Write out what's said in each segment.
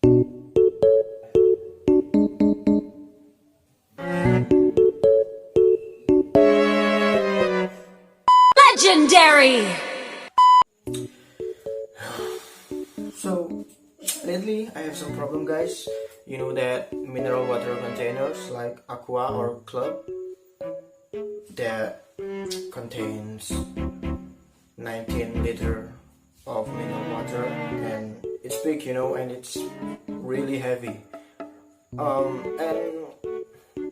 Legendary! So lately I have some problem, guys. You know that mineral water containers like Aqua or Club that contains 19 liter of mineral water, and it's big, and it's really heavy. And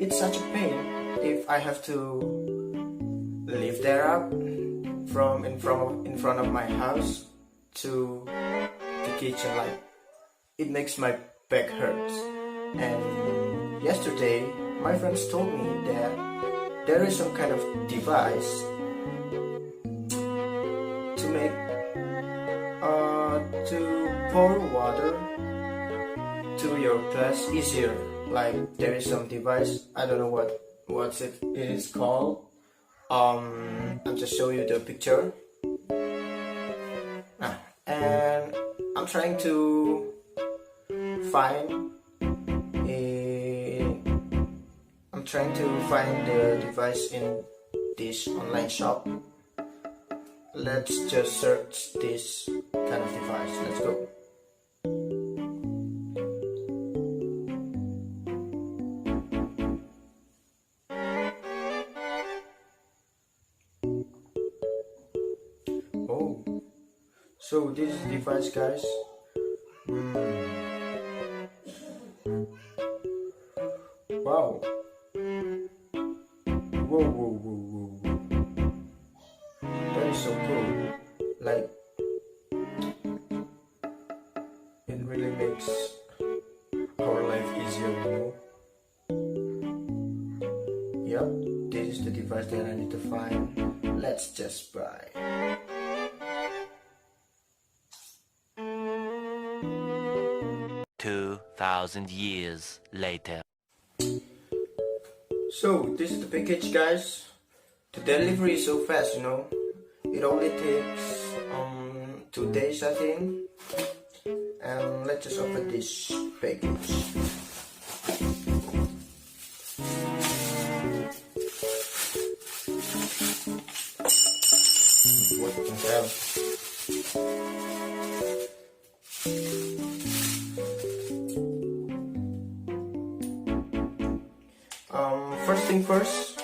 it's such a pain if I have to lift that up from in front of my house to the kitchen. Like, it makes my back hurt. And yesterday my friends told me that there is some kind of device to make to pour water to your glass easier. Like, there is some device, I don't know what it is called. I'll just show you the picture. And I'm trying to find the device in this online shop. Let's just search this kind of device. Let's go. Oh, so this is the device, guys. Wow. Whoa. That is so cool. Like, it really makes our life easier, Yep, this is the device that I need to find. Let's just buy. $2,000 later. So this is the package, guys. The delivery is so fast, It only takes 2 days, I think. And let's just open this package. What the hell? First thing first,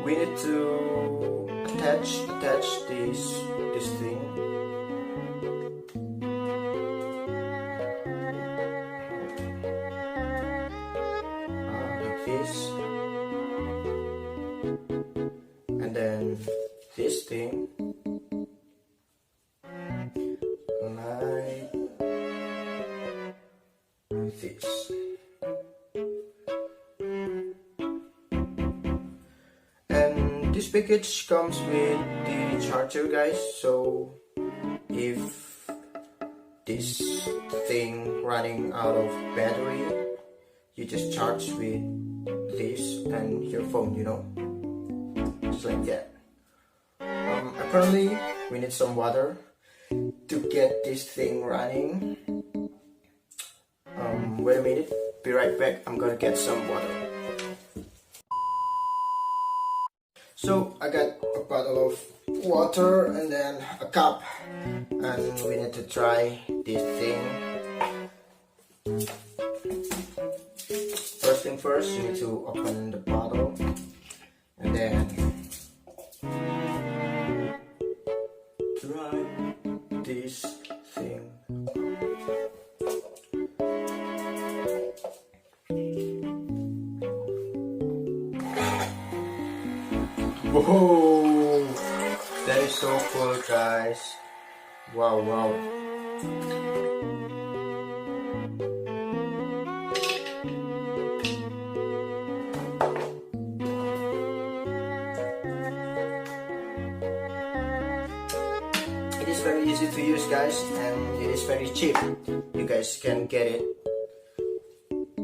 we need to attach this thing. Like this, and then this thing like this. And this package comes with the charger, guys, so if this thing running out of battery, you just charge with this and your phone, just like that. Apparently we need some water to get this thing running. Wait a minute, be right back. I'm gonna get some water. So I got a bottle of water and then a cup, and we need to try this thing. First thing first, you need to open the bottle and then try this thing. Whoa, that is so cool, guys. Wow. It is very easy to use, guys, and it is very cheap. You guys can get it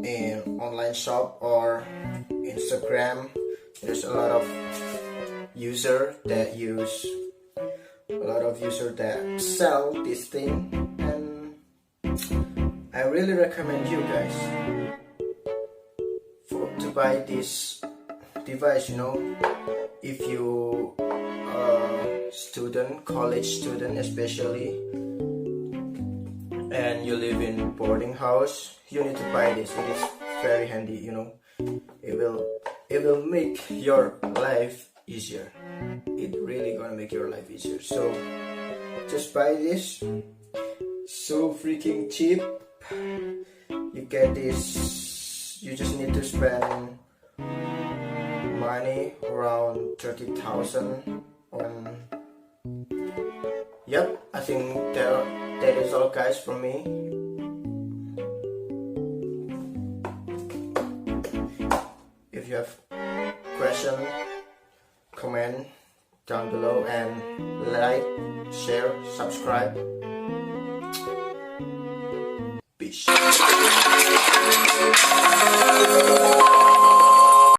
in online shop or Instagram. There's a lot of users that use a lot of users that sell this thing, and I really recommend you guys to buy this device. If you student, college student especially, and you live in boarding house, you need to buy this. It is very handy. It will make your life easier. It really gonna make your life easier. So just buy this. So freaking cheap. You get this. You just need to spend money around 30,000 on. Yep, I think that is all, guys, from me. If you have question, comment down below, and like, share, subscribe.